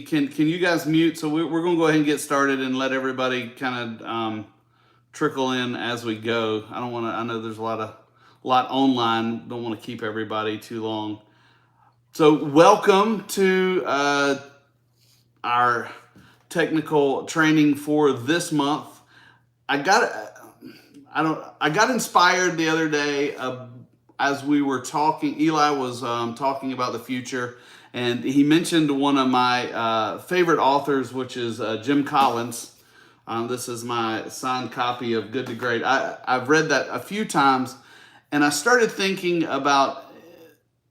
Can you guys mute? So we're going to go ahead and get started and let everybody kind of trickle in as we go. I don't want to. I know there's a lot online. Don't want to keep everybody too long. So welcome to our technical training for this month. I got inspired the other day as we were talking. Eli was talking about the future, and he mentioned one of my favorite authors, which is Jim Collins. This is my signed copy of Good to Great. I've read that a few times, and I started thinking about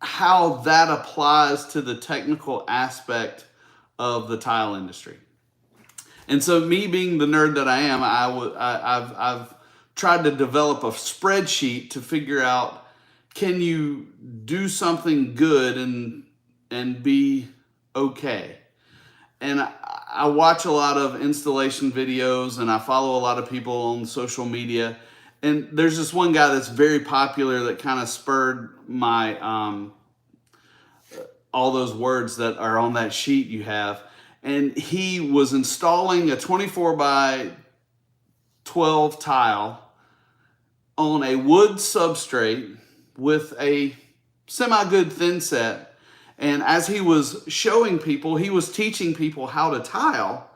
how that applies to the technical aspect of the tile industry. And so, me being the nerd that I am, I've tried to develop a spreadsheet to figure out, can you do something good and be okay? And I watch a lot of installation videos, and I follow a lot of people on social media. And there's this one guy that's very popular that kind of spurred my all those words that are on that sheet you have. And he was installing a 24 by 12 tile on a wood substrate with a semi-good thin set. And as he was showing people, he was teaching people how to tile.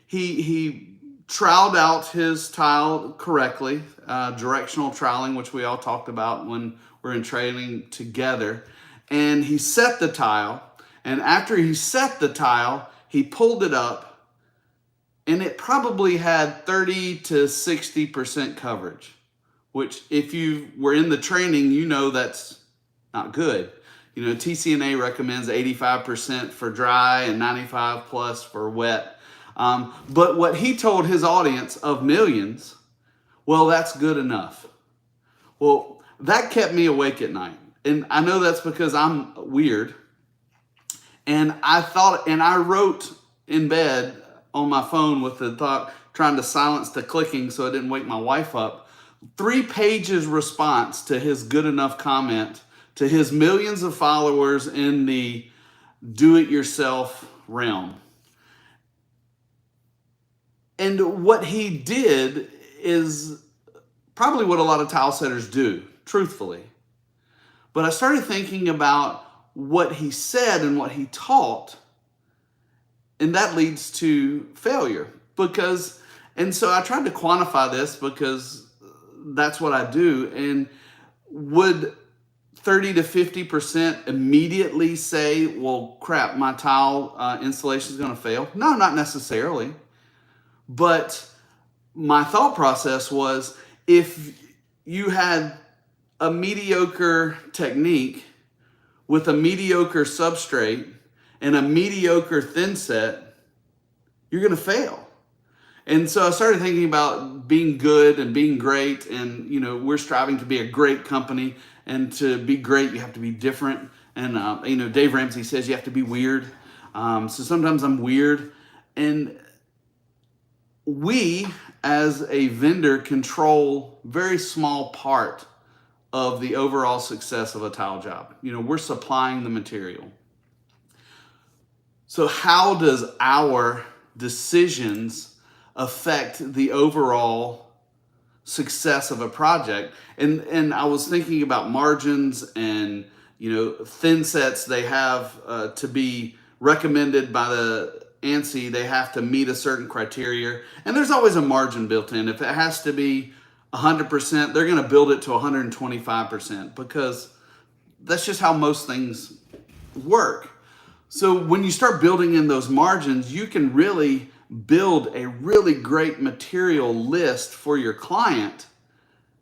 He troweled out his tile correctly, directional troweling, which we all talked about when we're in training together. And he set the tile. And after he set the tile, he pulled it up, and it probably had 30 to 60% coverage, which if you were in the training, you know that's not good. You know, TCNA recommends 85% for dry and 95 plus for wet. But what he told his audience of millions, well, that's good enough. Well, that kept me awake at night. And I know that's because I'm weird. And I wrote in bed on my phone with the thought, trying to silence the clicking so it didn't wake my wife up, 3 pages response to his good enough comment to his millions of followers in the do-it-yourself realm. And what he did is probably what a lot of tile setters do, truthfully. But I started thinking about what he said and what he taught, and that leads to failure. And so I tried to quantify this because that's what I do. And would 30 to 50% immediately say, well, crap, my tile installation is going to fail? No, not necessarily. But my thought process was, if you had a mediocre technique with a mediocre substrate and a mediocre thin set, you're going to fail. And so I started thinking about being good and being great. And, you know, we're striving to be a great company. And to be great, you have to be different. And, you know, Dave Ramsey says you have to be weird. So sometimes I'm weird. And we, as a vendor, control a very small part of the overall success of a tile job. You know, we're supplying the material. So how does our decisions affect the overall success of a project? And I was thinking about margins and, you know, thin sets. They have to be recommended by the ANSI. They have to meet a certain criteria, and there's always a margin built in. If it has to be 100%, they're going to build it to 125% because that's just how most things work. So when you start building in those margins, you can really build a really great material list for your client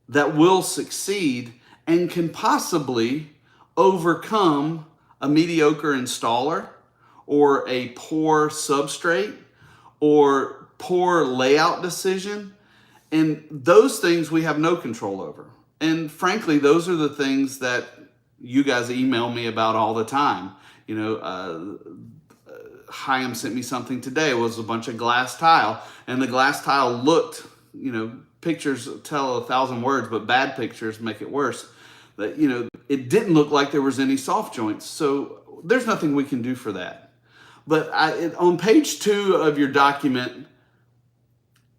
that will succeed and can possibly overcome a mediocre installer or a poor substrate or poor layout decision. And those things we have no control over. And frankly, those are the things that you guys email me about all the time. You know, Chaim sent me something today. It was a bunch of glass tile. And the glass tile looked, you know, pictures tell 1,000 words, but bad pictures make it worse. That, you know, it didn't look like there was any soft joints. So there's nothing we can do for that. But on page 2 of your document,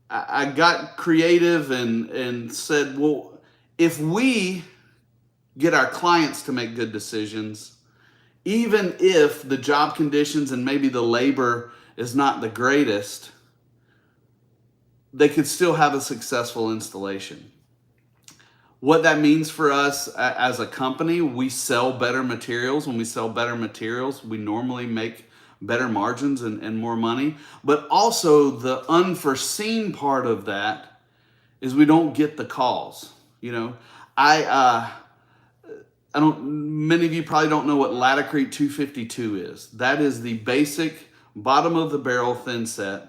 I got creative and said, well, if we get our clients to make good decisions, even if the job conditions and maybe the labor is not the greatest, they could still have a successful installation. What that means for us as a company, we sell better materials. When we sell better materials, we normally make better margins and more money. But also the unforeseen part of that is we don't get the calls. You know, I don't. Many of you probably don't know what Latticrete 252 is. That is the basic bottom of the barrel thin set,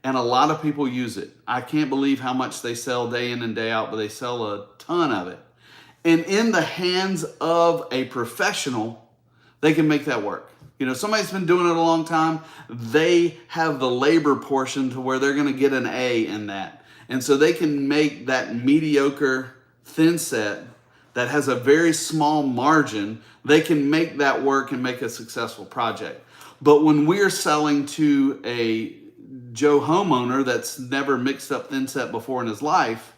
and a lot of people use it. I can't believe how much they sell day in and day out, but they sell a ton of it. And in the hands of a professional, they can make that work. You know, somebody's been doing it a long time. They have the labor portion to where they're going to get an A in that, and so they can make that mediocre thin set that has a very small margin, they can make that work and make a successful project. But when we're selling to a Joe homeowner that's never mixed up thin set before in his life,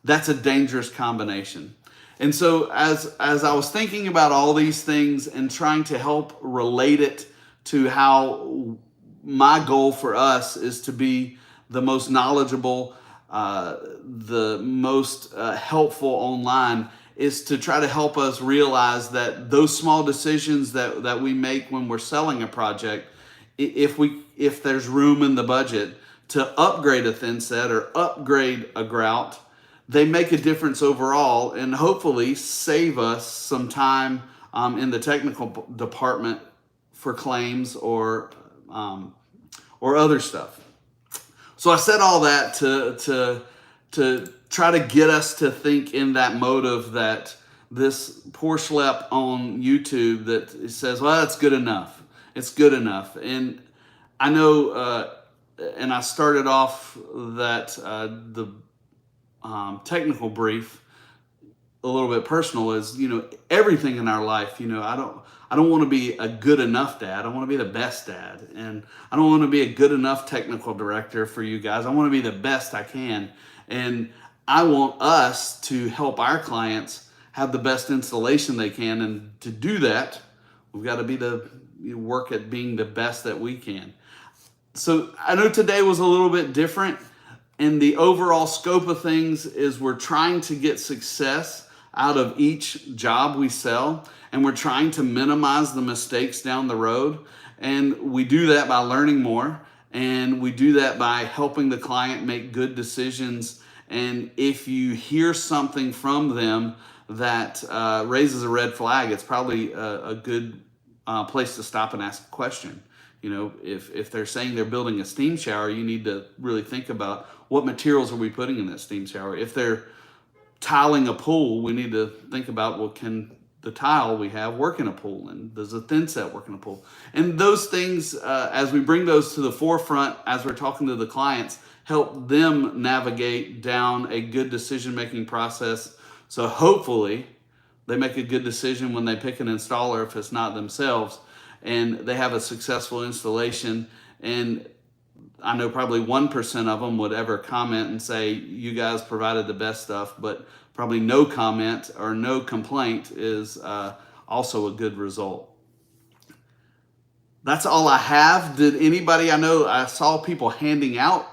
that's a dangerous combination. And so as I was thinking about all these things and trying to help relate it to how my goal for us is to be the most knowledgeable, the most helpful online, is to try to help us realize that those small decisions that we make when we're selling a project, if there's room in the budget to upgrade a thin set or upgrade a grout, they make a difference overall and hopefully save us some time in the technical department for claims or other stuff. So I said all that to try to get us to think in that motive that this poor schlep on YouTube that says, well, it's good enough. It's good enough. And I know, and I started off that the technical brief a little bit personal is, you know, everything in our life, you know, I don't want to be a good enough dad. I want to be the best dad. And I don't want to be a good enough technical director for you guys. I want to be the best I can. And I want us to help our clients have the best installation they can. And to do that, we've got to work at being the best that we can. So I know today was a little bit different. And the overall scope of things is we're trying to get success out of each job we sell. And we're trying to minimize the mistakes down the road. And we do that by learning more. And we do that by helping the client make good decisions. And if you hear something from them that raises a red flag, it's probably a good place to stop and ask a question. You know, if they're saying they're building a steam shower, you need to really think about what materials are we putting in that steam shower. If they're tiling a pool, we need to think about, well, can the tile we have work in a pool, and does a thin set work in a pool? And those things, as we bring those to the forefront, as we're talking to the clients, help them navigate down a good decision-making process. So hopefully they make a good decision when they pick an installer if it's not themselves, and they have a successful installation. And I know probably 1% of them would ever comment and say, you guys provided the best stuff, but probably no comment or no complaint is also a good result. That's all I have. Did anybody, I know I saw people handing out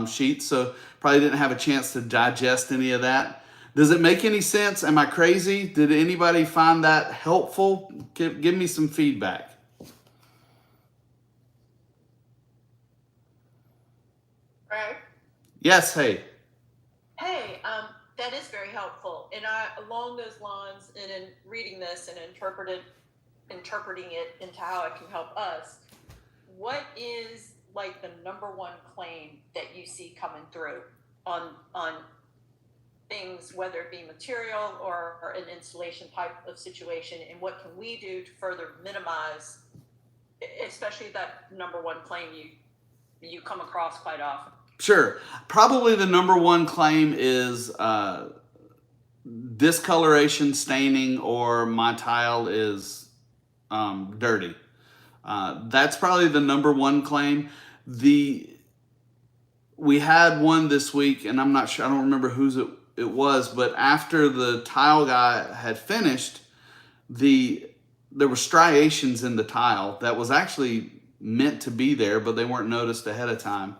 sheets, so probably didn't have a chance to digest any of that. Does it make any sense? Am I crazy? Did anybody find that helpful? Give me some feedback. Right. Yes, hey. Hey, that is very helpful. And along those lines, and in reading this and interpreting it into how it can help us, what is like the number one claim that you see coming through on things, whether it be material or an installation type of situation, and what can we do to further minimize, especially that number one claim you come across quite often? Sure. Probably the number one claim is discoloration, staining, or my tile is dirty. That's probably the number one claim. We had one this week, and I'm not sure, I don't remember whose it was, but after the tile guy had finished, there were striations in the tile that was actually meant to be there, but they weren't noticed ahead of time.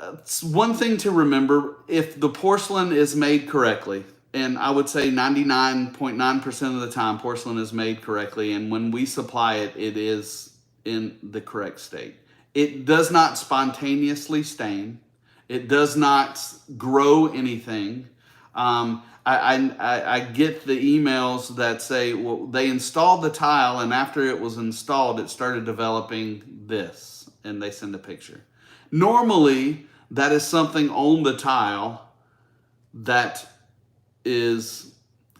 It's one thing to remember: if the porcelain is made correctly, and I would say 99.9% of the time porcelain is made correctly, and when we supply it, it is in the correct state. It does not spontaneously stain. It does not grow anything. I get the emails that say, well, they installed the tile, and after it was installed, it started developing this, and they send a picture. Normally, that is something on the tile that is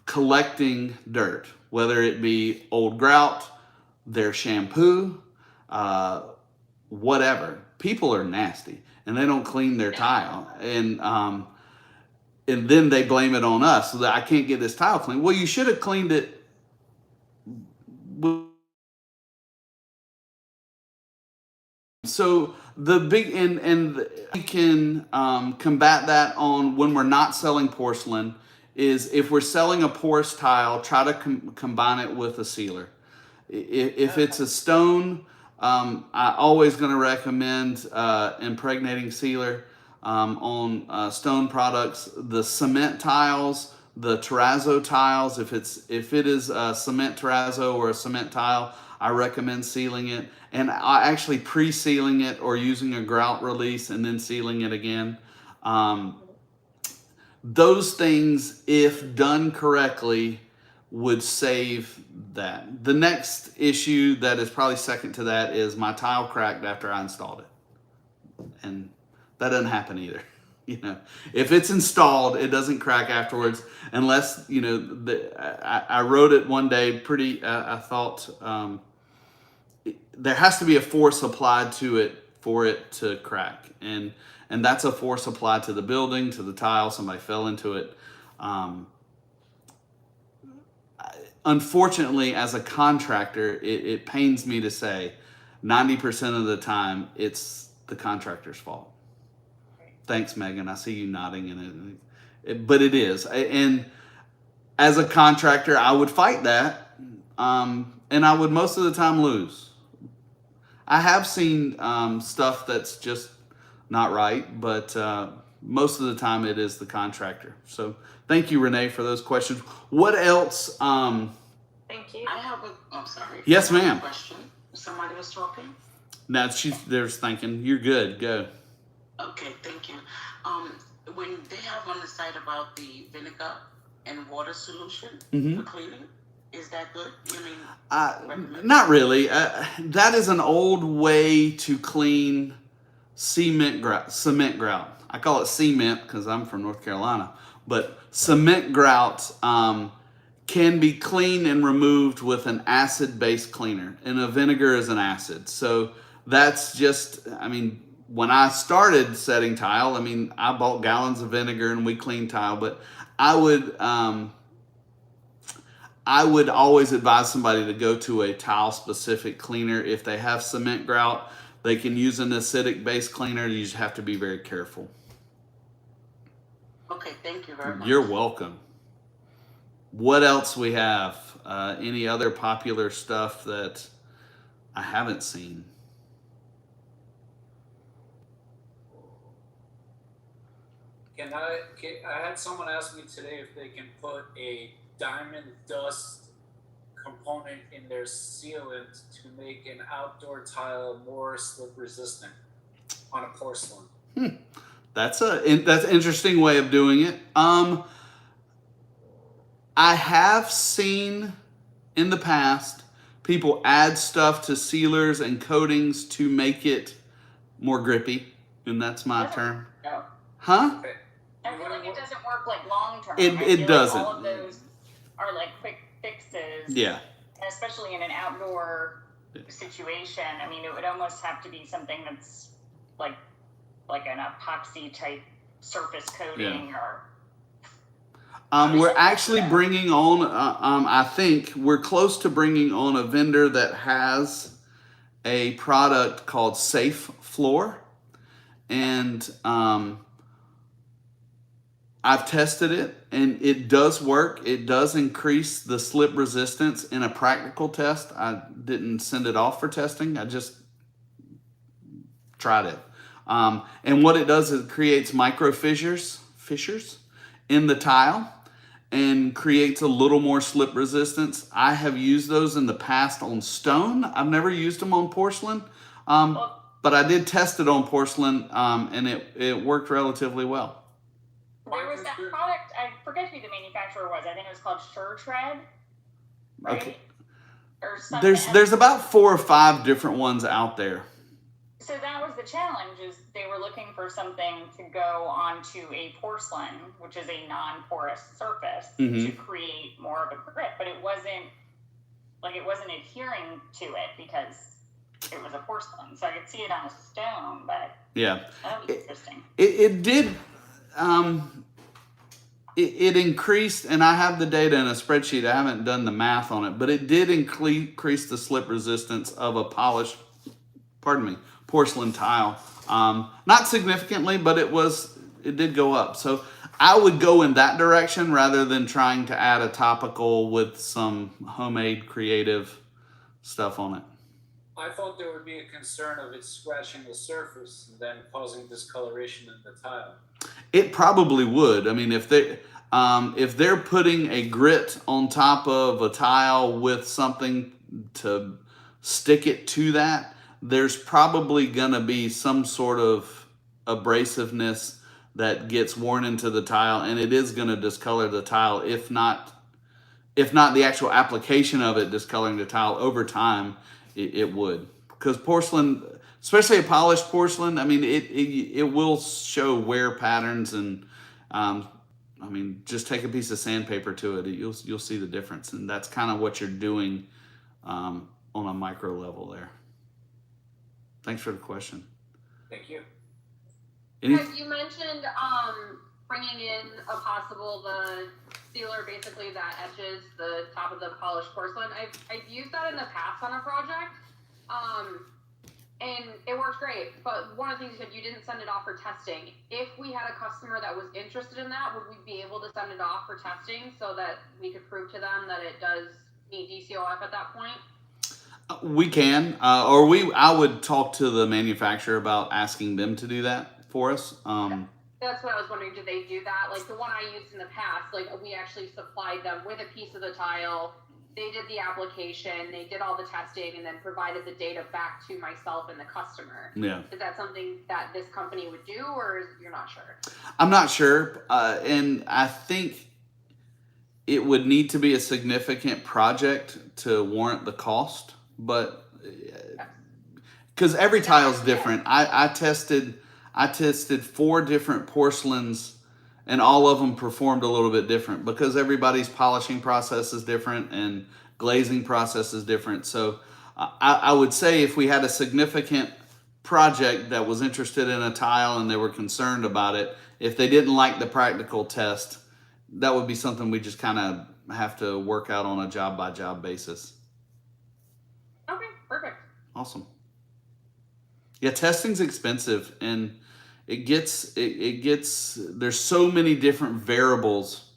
collecting dirt, whether it be old grout, their shampoo, whatever. People are nasty, and they don't clean their tile, and then they blame it on us, so that I can't get this tile clean. Well, you should have cleaned it. So the big and we can combat that on when we're not selling porcelain is if we're selling a porous tile, try to combine it with a sealer. If it's a stone, I always going to recommend impregnating sealer on stone products. The cement tiles, the terrazzo tiles, if it is a cement terrazzo or a cement tile, I recommend sealing it, and I actually pre-sealing it or using a grout release and then sealing it again. Those things, if done correctly, would save that. The next issue that is probably second to that is my tile cracked after I installed it, and that doesn't happen either. You know, if it's installed, it doesn't crack afterwards, unless, you know, I wrote it one day pretty, I thought there has to be a force applied to it for it to crack. And that's a force applied to the building, to the tile, somebody fell into it. Unfortunately, as a contractor, it pains me to say 90% of the time it's the contractor's fault. Thanks, Megan. I see you nodding in it. But it is. And as a contractor, I would fight that. And I would most of the time lose. I have seen stuff that's just not right, but most of the time it is the contractor. So thank you, Renee, for those questions. What else? Thank you. I have a, I'm sorry. Yes, ma'am. Question. Somebody was talking? No, there's thinking. You're good. Go. Okay, thank you. When they have on the site about the vinegar and water solution for cleaning, is that good? You mean not really. That is an old way to clean cement grout. I call it cement because I'm from North Carolina, but cement grout can be cleaned and removed with an acid-based cleaner, and a vinegar is an acid. So that's just, I mean, when I started setting tile, I mean, I bought gallons of vinegar and we cleaned tile, but I would always advise somebody to go to a tile-specific cleaner. If they have cement grout, they can use an acidic-based cleaner. You just have to be very careful. Okay, thank you very much. You're welcome. What else we have? Any other popular stuff that I haven't seen? I had someone ask me today if they can put a diamond dust component in their sealant to make an outdoor tile more slip resistant on a porcelain. That's an interesting way of doing it. I have seen in the past people add stuff to sealers and coatings to make it more grippy, and that's my term. No. Huh? Okay. I feel like it doesn't work like long term. It doesn't. Like all of those are like quick fixes. Yeah. And especially in an outdoor situation. I mean, it would almost have to be something that's like an epoxy type surface coating or. We're actually bringing on, I think we're close to bringing on a vendor that has a product called Safe Floor. And I've tested it and it does work. It does increase the slip resistance in a practical test. I didn't send it off for testing. I just tried it. And what it does is it creates micro fissures in the tile and creates a little more slip resistance. I have used those in the past on stone. I've never used them on porcelain, but I did test it on porcelain, and it worked relatively well. There was that product, I forget who the manufacturer was. I think it was called SureTread, right? Okay. Or something. There's about 4 or 5 different ones out there. So that was the challenge, is they were looking for something to go onto a porcelain, which is a non-porous surface, to create more of a grip, but it wasn't adhering to it because it was a porcelain. So I could see it on a stone, but yeah, that would be interesting. It did. It increased, and I have the data in a spreadsheet. I haven't done the math on it, but it did increase the slip resistance of a polished, porcelain tile. Not significantly, but it did go up. So I would go in that direction rather than trying to add a topical with some homemade creative stuff on it. I thought there would be a concern of it scratching the surface and then causing discoloration in the tile. It probably would. I mean, if they're putting a grit on top of a tile with something to stick it to that, there's probably gonna be some sort of abrasiveness that gets worn into the tile, and it is gonna discolor the tile, if not the actual application of it discoloring the tile over time. It would, because porcelain, especially a polished porcelain, I mean, it will show wear patterns, and I mean, just take a piece of sandpaper to it, you'll see the difference, and that's kind of what you're doing on a micro level there. Thanks for the question. Thank you. You mentioned bringing in a possible the sealer basically that etches the top of the polished porcelain. I've used that in the past on a project, and it worked great. But one of the things you said, you didn't send it off for testing. If we had a customer that was interested in that, would we be able to send it off for testing so that we could prove to them that it does meet DCOF at that point? We can, I would talk to the manufacturer about asking them to do that for us. That's what I was wondering. Did they do that? Like the one I used in the past, like we actually supplied them with a piece of the tile. They did the application, they did all the testing, and then provided the data back to myself and the customer. Yeah. Is that something that this company would do, or you're not sure? I'm not sure, and I think it would need to be a significant project to warrant the cost, but because every tile is different. I tested 4 different porcelains, and all of them performed a little bit different because everybody's polishing process is different and glazing process is different. So I would say if we had a significant project that was interested in a tile and they were concerned about it, if they didn't like the practical test, that would be something we just kind of have to work out on a job by job basis. Okay, perfect. Awesome. Yeah, testing's expensive, and it gets there's so many different variables.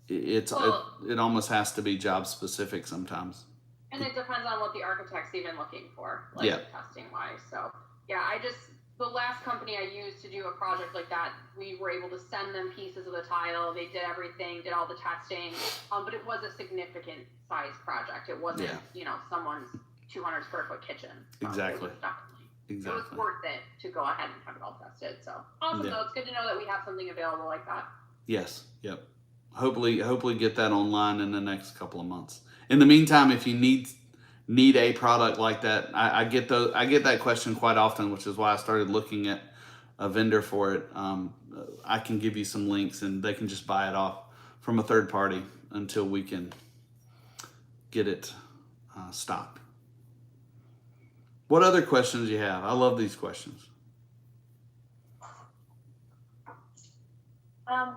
It almost has to be job specific sometimes. And it depends on what the architect's even looking for, like testing wise. So yeah, the last company I used to do a project like that, we were able to send them pieces of the tile. They did everything, did all the testing, but it was a significant size project. It wasn't, someone's 200 square foot kitchen. So Exactly. It was worth it to go ahead and have it all tested. So awesome. So it's good to know that we have something available like that. Yes. Yep. Hopefully get that online in the next couple of months. In the meantime, if you need a product like that, I get that question quite often, which is why I started looking at a vendor for it. I can give you some links, and they can just buy it off from a third party until we can get it stocked. What other questions do you have? I love these questions.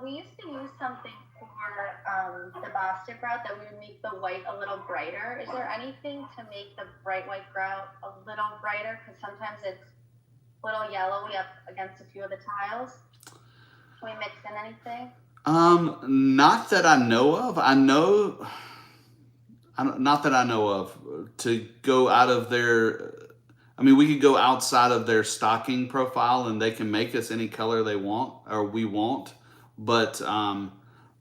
We used to use something for the Boston grout that we would make the white a little brighter. Is there anything to make the bright white grout a little brighter? Because sometimes it's a little yellowy up against a few of the tiles. Can we mix in anything? Not that I know of. Not that I know of. To go out of their, I mean, we could go outside of their stocking profile and they can make us any color they want or we want. But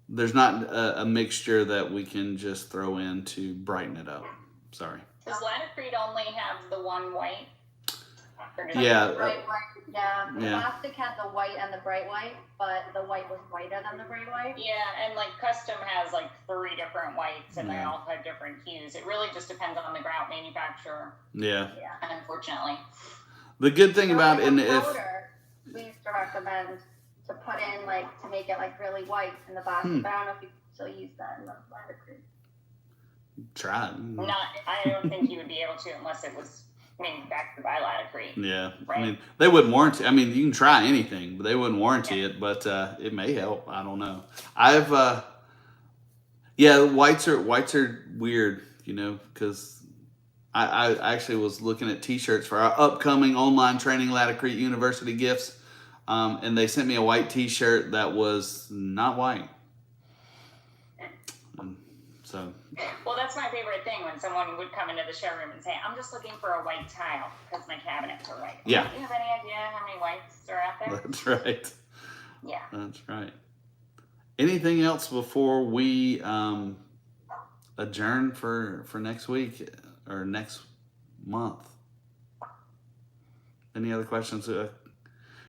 there's not a mixture that we can just throw in to brighten it up. Sorry. Does Laticrete only have the one white? Yeah. Bright white. Yeah. The Yeah. plastic had the white and the bright white, but the white was whiter than the bright white. Yeah, and like Custom has like 3 different whites and they Yeah. all have different hues. It really just depends on the grout manufacturer, Yeah. unfortunately. The good thing about Like and a if powder, we used to recommend to put in like to make it like really white in the Boston. But I don't know if you still use that in the Laticrete. try it. I don't think you would be able to unless it was manufactured by Laticrete. Yeah, Right. I mean, they wouldn't warranty. I mean, you can try anything, but they wouldn't warranty it. But it may help. I don't know. Whites are weird, you know, because I actually was looking at T-shirts for our upcoming online training, Laticrete University gifts, and they sent me a white T-shirt that was not white. So. Well, that's my favorite thing when someone would come into the showroom and say, I'm just looking for a white tile because my cabinets are white. Yeah. Do you have any idea how many whites are out there? That's right. Yeah. That's right. Anything else before we adjourn for next week or next month? Any other questions?